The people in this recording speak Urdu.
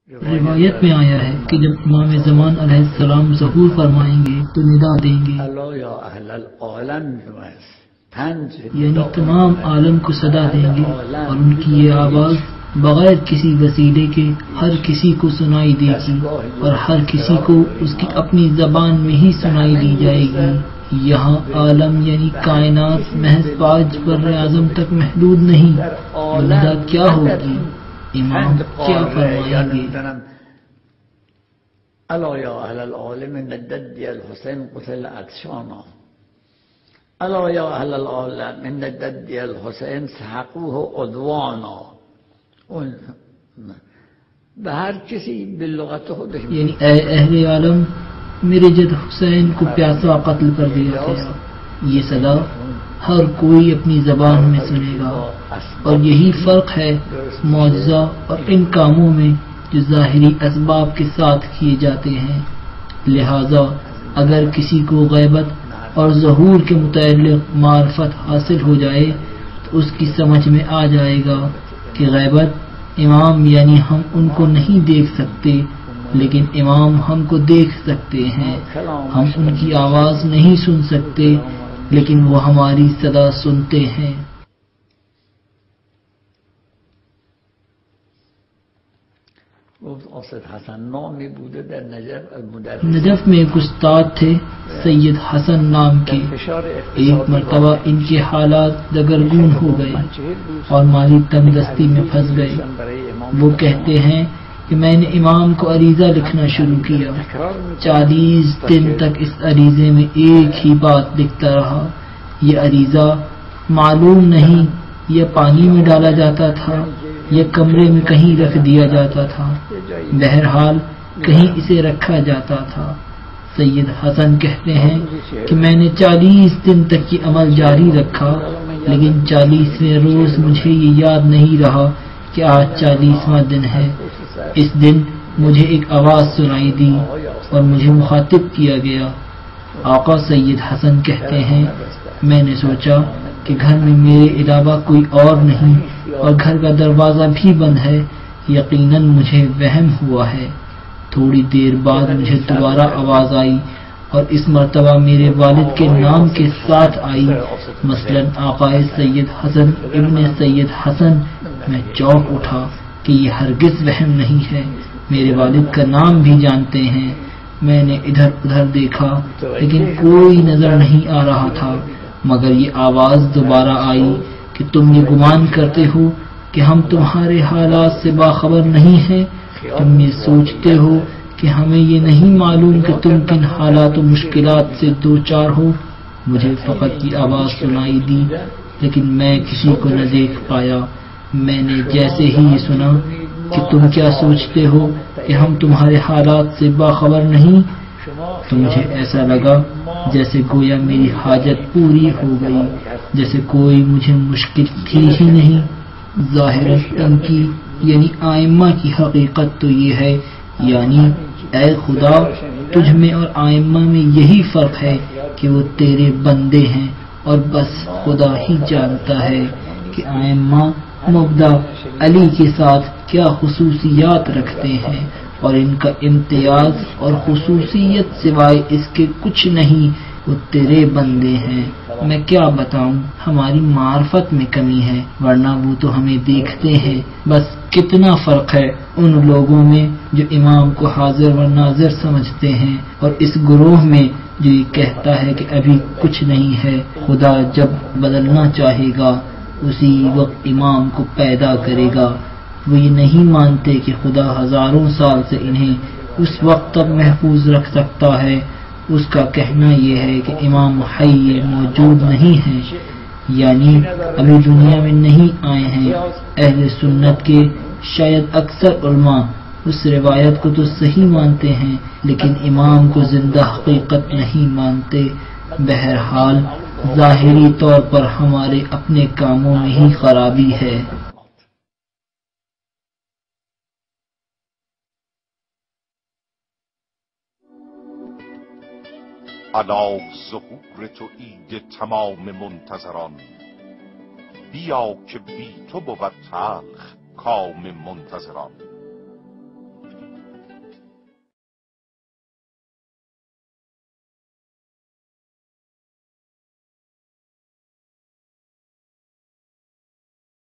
روایت میں آیا ہے کہ جب امام زمان علیہ السلام ظہور فرمائیں گے تو ندا دیں گے، یعنی تمام عالم کو صدا دیں گے، اور ان کی یہ آواز بغیر کسی وسیلے کے ہر کسی کو سنائی دے گی، اور ہر کسی کو اس کی اپنی زبان میں ہی سنائی دی جائے گی۔ یہاں عالم یعنی کائنات محض 5 بر اعظم تک محدود نہیں۔ ندا کیا ہوگی؟ امام کیا فرمائیں گے؟ الا یا اهل العالم ان الجد الحسین قتل عطشانا، الا یا اهل العالم ان الجد الحسین سحقوه عدوانا۔ به هر کسی به لغت خودش، یعنی اے اہل عالم، میرے جد حسین کو پیاسا قتل کر دیا گیا۔ یہ صدا ہر کوئی اپنی زبان میں سنے گا، اور یہی فرق ہے معجزہ اور ان کاموں میں جو ظاہری اسباب کے ساتھ کیے جاتے ہیں۔ لہذا اگر کسی کو غیبت اور ظہور کے متعلق معرفت حاصل ہو جائے تو اس کی سمجھ میں آ جائے گا کہ غیبت امام یعنی ہم ان کو نہیں دیکھ سکتے، لیکن امام ہم کو دیکھ سکتے ہیں۔ ہم ان کی آواز نہیں سن سکتے، لیکن وہ ہماری صدا سنتے ہیں۔ نجف میں ایک استاد تھے سید حسن نام کے۔ ایک مرتبہ ان کے حالات دگرگون ہو گئے اور مالی تنگ دستی میں پھنس گئے۔ وہ کہتے ہیں کہ میں نے امام کو عریضہ لکھنا شروع کیا۔ 40 دن تک اس عریضے میں ایک ہی بات لکھتا رہا۔ یہ عریضہ معلوم نہیں یہ پانی میں ڈالا جاتا تھا یا کمرے میں کہیں رکھ دیا جاتا تھا، بہرحال کہیں اسے رکھا جاتا تھا۔ سید حسن کہتے ہیں کہ میں نے 40 دن تک یہ عمل جاری رکھا، لیکن 40ویں روز مجھے یہ یاد نہیں رہا کہ آج 40واں دن ہے۔ اس دن مجھے ایک آواز سنائی دی اور مجھے مخاطب کیا گیا۔ آقا سید حسن کہتے ہیں میں نے سوچا کہ گھر میں میرے علاوہ کوئی اور نہیں اور گھر کا دروازہ بھی بند ہے، یقیناً مجھے وہم ہوا ہے۔ تھوڑی دیر بعد مجھے دوبارہ آواز آئی اور اس مرتبہ میرے والد کے نام کے ساتھ آئی، مثلاً آقا سید حسن ابن سید حسن۔ میں چونک اٹھا کہ یہ ہرگز وہم نہیں ہے، میرے والد کا نام بھی جانتے ہیں۔ میں نے ادھر ادھر دیکھا لیکن کوئی نظر نہیں آ رہا تھا، مگر یہ آواز دوبارہ آئی کہ تم یہ گمان کرتے ہو کہ ہم تمہارے حالات سے باخبر نہیں ہیں؟ تم یہ سوچتے ہو کہ ہمیں یہ نہیں معلوم کہ تم کن حالات و مشکلات سے دوچار ہو؟ مجھے فقط یہ آواز سنائی دی، لیکن میں کسی کو نہ دیکھ پایا۔ میں نے جیسے ہی یہ سنا کہ تم کیا سوچتے ہو کہ ہم تمہارے حالات سے باخبر نہیں، تو مجھے ایسا لگا جیسے گویا میری حاجت پوری ہو گئی، جیسے کوئی مجھے مشکل تھی ہی نہیں۔ ظاہراً ان کی یعنی آئمہ کی حقیقت تو یہ ہے، یعنی اے خدا تجھ میں اور آئمہ میں یہی فرق ہے کہ وہ تیرے بندے ہیں، اور بس خدا ہی جانتا ہے کہ آئمہ مبدا علی کے ساتھ کیا خصوصیات رکھتے ہیں، اور ان کا امتیاز اور خصوصیت سوائے اس کے کچھ نہیں، وہ تیرے بندے ہیں۔ میں کیا بتاؤں، ہماری معرفت میں کمی ہے، ورنہ وہ تو ہمیں دیکھتے ہیں۔ بس کتنا فرق ہے ان لوگوں میں جو امام کو حاضر و ناظر سمجھتے ہیں اور اس گروہ میں جو یہ کہتا ہے کہ ابھی کچھ نہیں ہے، خدا جب بدلنا چاہے گا اسی وقت امام کو پیدا کرے گا۔ وہ یہ نہیں مانتے کہ خدا ہزاروں سال سے انہیں اس وقت تک محفوظ رکھ سکتا ہے۔ اس کا کہنا یہ ہے کہ امام حی موجود نہیں ہے، یعنی ابھی دنیا میں نہیں آئے ہیں۔ اہل سنت کے شاید اکثر علماء اس روایت کو تو صحیح مانتے ہیں، لیکن امام کو زندہ حقیقت نہیں مانتے۔ بہرحال ظاہری طور پر ہمارے اپنے کاموں میں ہی خرابی ہے۔ الا ظهور تو عید تمام منتظران، بیا که بی تو بود تلخ کام منتظران.